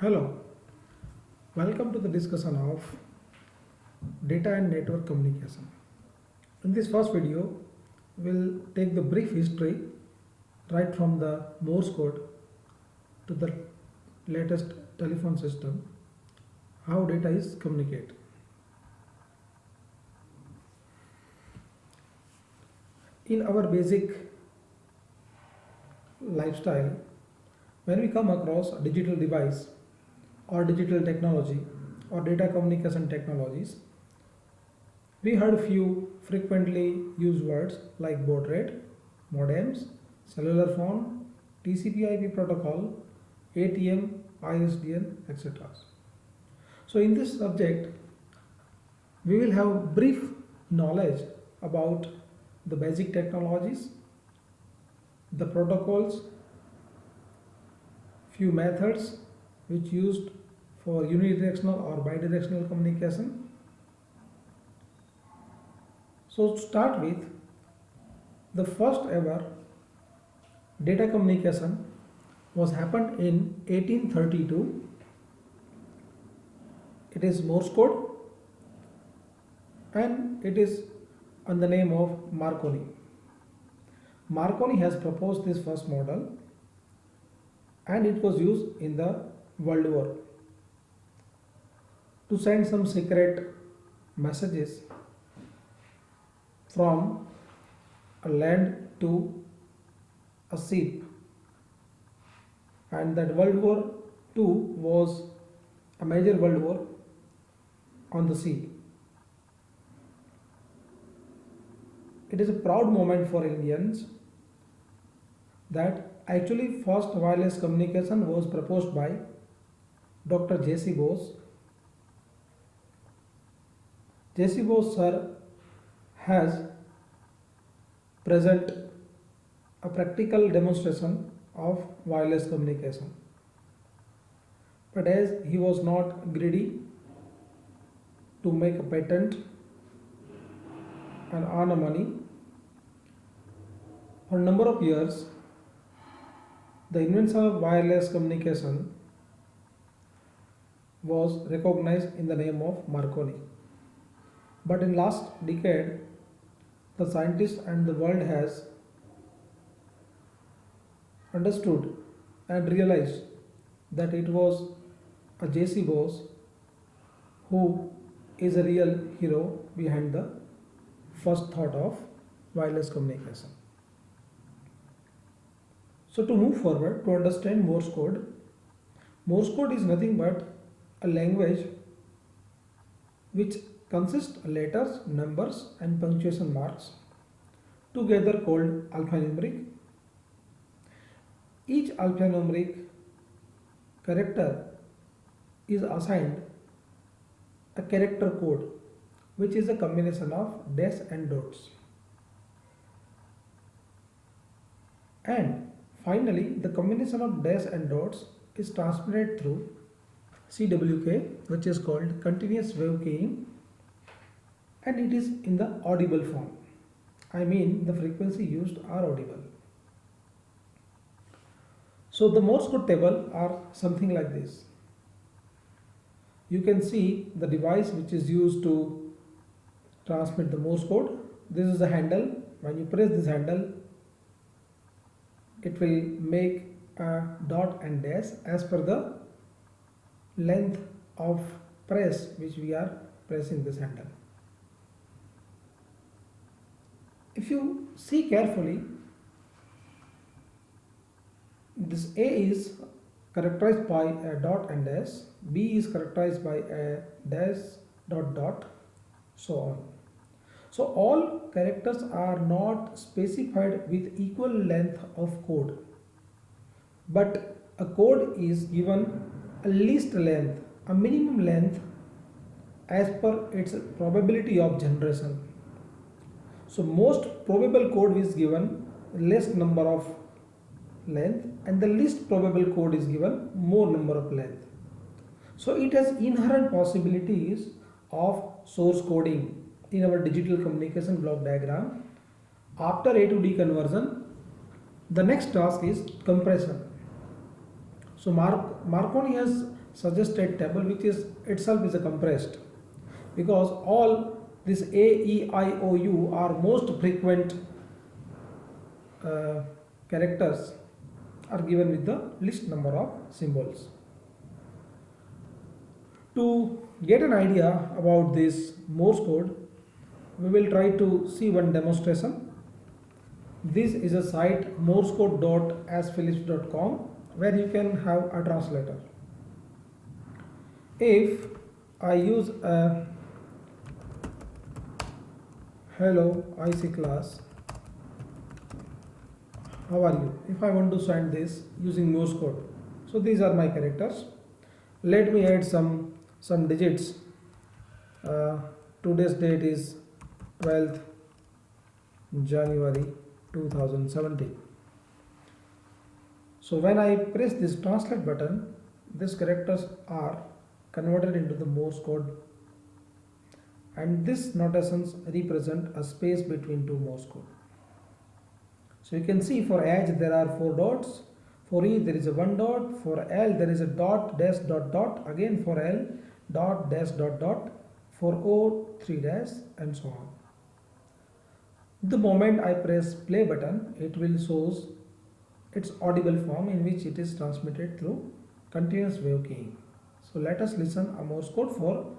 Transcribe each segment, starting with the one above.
Hello, welcome to the discussion of data and network communication. In this first video, we'll take the brief history right from the Morse code to the latest telephone system, how data is communicated. In our basic lifestyle, when we come across a digital device or digital technology or data communication technologies, we heard few frequently used words like baud rate, modems, cellular phone, TCP/IP protocol, ATM, ISDN, etc. So in this subject, we will have brief knowledge about the basic technologies, the protocols, few methods which used for unidirectional or bidirectional communication. So to start with, the first ever data communication was happened in 1832. It is Morse code and it is on the name of Marconi. Marconi has proposed this first model and it was used in the World War to send some secret messages from a land to a ship, and that World War II was a major world war on the sea. It is a proud moment for Indians that actually first wireless communication was proposed by Dr. J.C. Bose. J.C. Bose sir has present a practical demonstration of wireless communication. But as he was not greedy to make a patent and earn a money, for a number of years the invention of wireless communication was recognized in the name of Marconi. But in last decade, the scientists and the world has understood and realized that it was a J.C. Bose who is a real hero behind the first thought of wireless communication. So to move forward, to understand Morse code is nothing but a language which consists of letters, numbers and punctuation marks together called alphanumeric. Each alphanumeric character is assigned a character code which is a combination of dash and dots. And finally, the combination of dash and dots is transmitted through CWK, which is called continuous wave keying, and it is in the audible form. I mean, the frequency used are audible. So the Morse code table are something like this. You can see the device which is used to transmit the Morse code. This is the handle. When you press this handle, it will make a dot and dash as per the length of press which we are pressing this handle. If you see carefully, this A is characterized by a dot and dash, B is characterized by a dash dot dot, so on. So all characters are not specified with equal length of code, but a code is given a least length, a minimum length as per its probability of generation. So most probable code is given less number of length and the least probable code is given more number of length. So it has inherent possibilities of source coding in our digital communication block diagram. After A to D conversion, the next task is compression. So Marconi has suggested table, which is itself is a compressed, because all this A, E, I, O, U are most frequent characters are given with the least number of symbols. To get an idea about this Morse code, we will try to see one demonstration. This is a site morsecode.asphilips.com where you can have a translator. If I use a hello IC class, how are you? If I want to send this using Morse code, so these are my characters. Let me add some digits. Today's date is 12th January 2017. So when I press this translate button, these characters are converted into the Morse code, and these notations represent a space between two Morse code. So you can see for H there are 4 dots, for E there is a 1 dot, for L there is a dot, dash, dot, dot, again for L, dot, dash, dot, dot, for O 3 dash, and so on. The moment I press play button, it will shows its audible form in which it is transmitted through continuous wave keying. So let us listen a Morse code for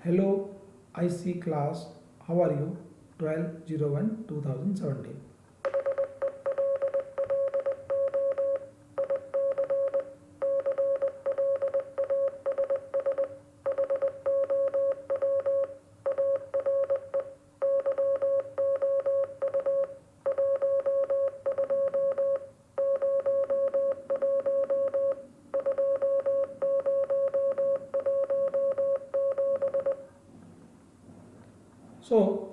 hello IC class, how are you, 12/01/2017. So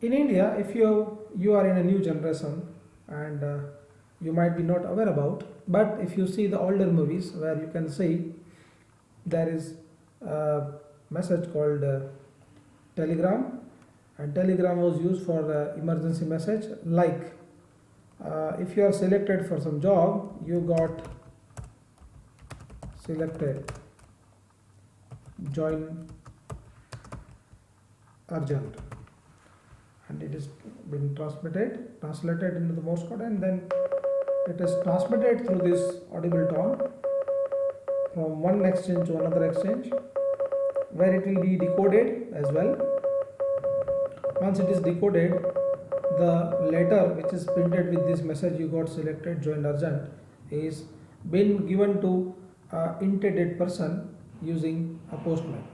in India, if you are in a new generation, and you might be not aware about, but if you see the older movies where you can see there is a message called telegram, and telegram was used for the emergency message, like if you are selected for some job, you got selected, join urgent, and it is been translated into the Morse code, and then it is transmitted through this audible tone from one exchange to another exchange, where it will be decoded as well. Once it is decoded, the letter which is printed with this message, you got selected, join urgent, is been given to an intended person using a postman.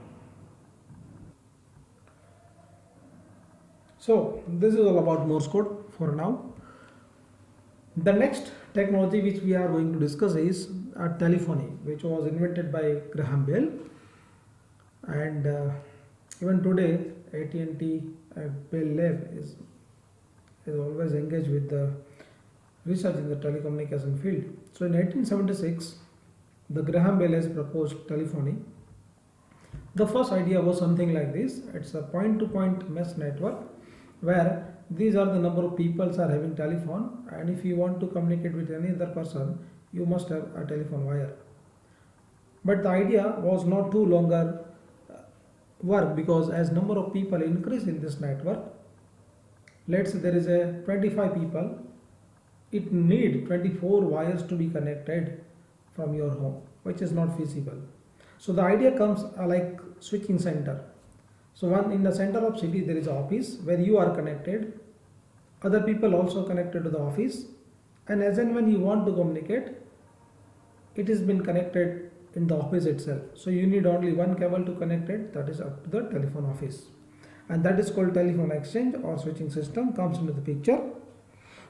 So this is all about Morse code for now. The next technology which we are going to discuss is telephony, which was invented by Graham Bell, and even today AT&T Bell Lab is always engaged with the research in the telecommunication field. So in 1876, the Graham Bell has proposed telephony. The first idea was something like this. It's a point-to-point mesh network where these are the number of people are having telephone, and if you want to communicate with any other person, you must have a telephone wire. But the idea was not too longer work, because as number of people increase in this network, let's say there is a 25 people, it need 24 wires to be connected from your home, which is not feasible. So the idea comes like switching center. So one in the center of city there is an office where you are connected, other people also connected to the office, and as and when you want to communicate, it has been connected in the office itself. So you need only one cable to connect it, that is up to the telephone office, and that is called telephone exchange or switching system comes into the picture.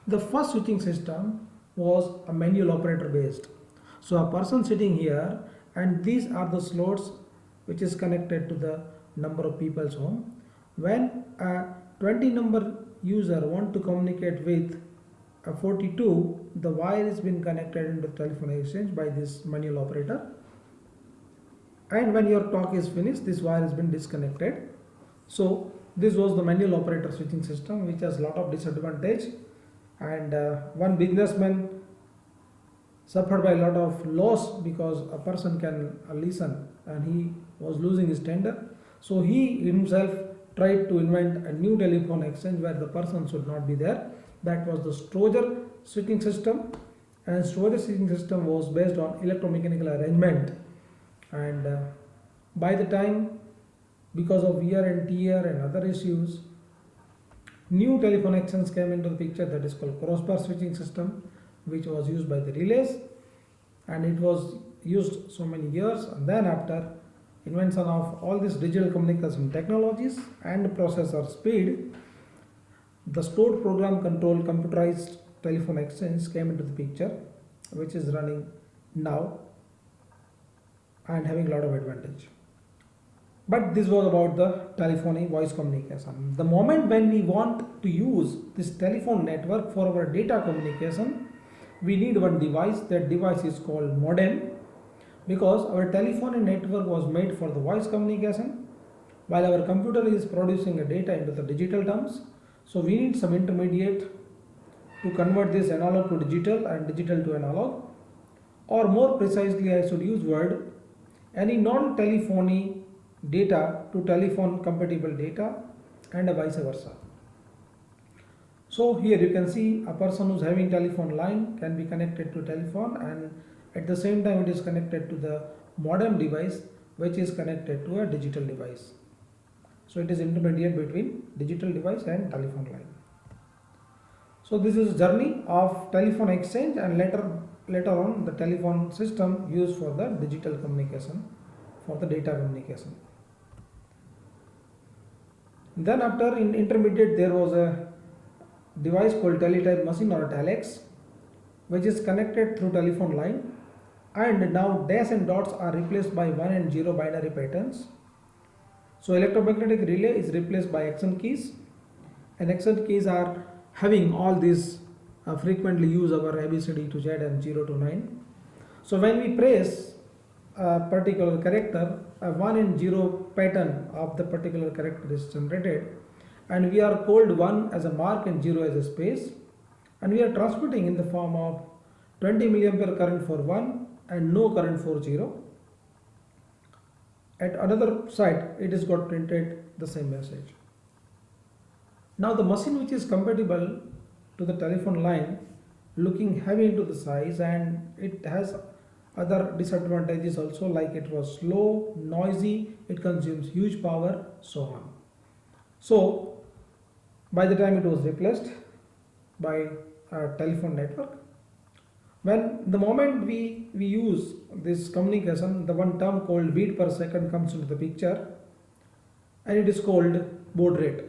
The first switching system was a manual operator based. So a person sitting here, and these are the slots which is connected to the number of people's home. When a 20 number user want to communicate with a 42, the wire has been connected into the telephone exchange by this manual operator, and when your talk is finished, this wire has been disconnected. So this was the manual operator switching system, which has lot of disadvantage, and one businessman suffered by a lot of loss because a person can listen and he was losing his tender. So he himself tried to invent a new telephone exchange where the person should not be there. That was the Stroger switching system, and Stroger switching system was based on electromechanical arrangement. And by the time, because of wear and tear and other issues, new telephone exchange came into the picture, that is called crossbar switching system, which was used by the relays, and it was used so many years. And then after invention of all these digital communication technologies and processor speed, the stored program control computerized telephone exchange came into the picture, which is running now and having a lot of advantage. But this was about the telephony voice communication. The moment when we want to use this telephone network for our data communication, we need one device. That device is called modem, because our telephony network was made for the voice communication while our computer is producing a data into the digital terms. So we need some intermediate to convert this analog to digital and digital to analog, or more precisely I should use word, any non-telephony data to telephone compatible data, and vice versa. So here you can see a person who's having telephone line can be connected to telephone, and at the same time it is connected to the modem device, which is connected to a digital device. So it is intermediate between digital device and telephone line. So this is journey of telephone exchange, and later on the telephone system used for the digital communication, for the data communication. Then after in intermediate there was a device called teletype machine or telex, which is connected through telephone line, and now dash and dots are replaced by 1 and 0 binary patterns. So electromagnetic relay is replaced by accent keys, and accent keys are having all these frequently use our ABCD to Z and 0 to 9. So when we press a particular character, a 1 and 0 pattern of the particular character is generated, and we are called 1 as a mark and 0 as a space, and we are transmitting in the form of 20 milliampere current for 1 and no current for 0. At another side it is got printed the same message. Now the machine which is compatible to the telephone line, looking heavy into the size, and it has other disadvantages also, like it was slow, noisy, it consumes huge power, so on. So by the time it was replaced by a telephone network, when the moment we use this communication, the one term called beat per second comes into the picture, and it is called baud rate.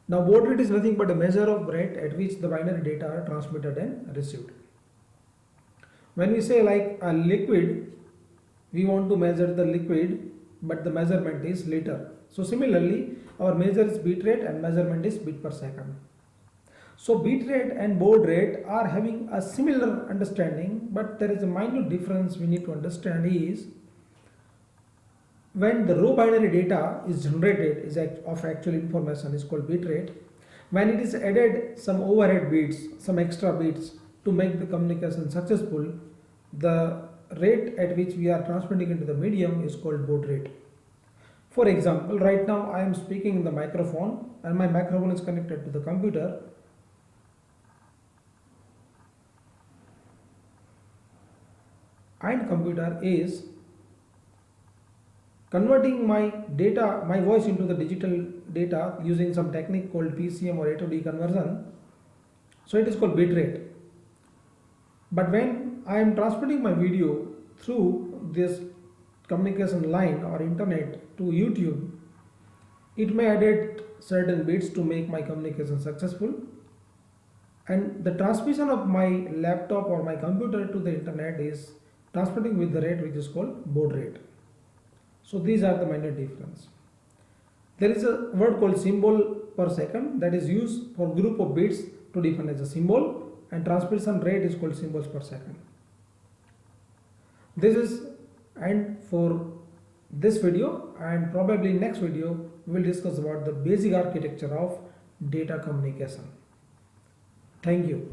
Now baud rate is nothing but a measure of rate at which the binary data are transmitted and received. When we say like a liquid, we want to measure the liquid, but the measurement is liter. So similarly, our measure is beat rate and measurement is beat per second. So beat rate and baud rate are having a similar understanding, but there is a minor difference we need to understand is when the raw binary data is generated is of actual information is called bit rate. When it is added some overhead bits, some extra bits to make the communication successful, the rate at which we are transmitting into the medium is called baud rate. For example, right now I am speaking in the microphone, and my microphone is connected to the computer. And computer is converting my data, my voice into the digital data using some technique called PCM or A to D conversion. So it is called bit rate. But when I am transmitting my video through this communication line or internet to YouTube, it may add certain bits to make my communication successful, and the transmission of my laptop or my computer to the internet is transmitting with the rate which is called baud rate. So these are the minor difference. There is a word called symbol per second that is used for group of bits to define as a symbol, and transmission rate is called symbols per second. This is end for this video, and probably next video we will discuss about the basic architecture of data communication. Thank you.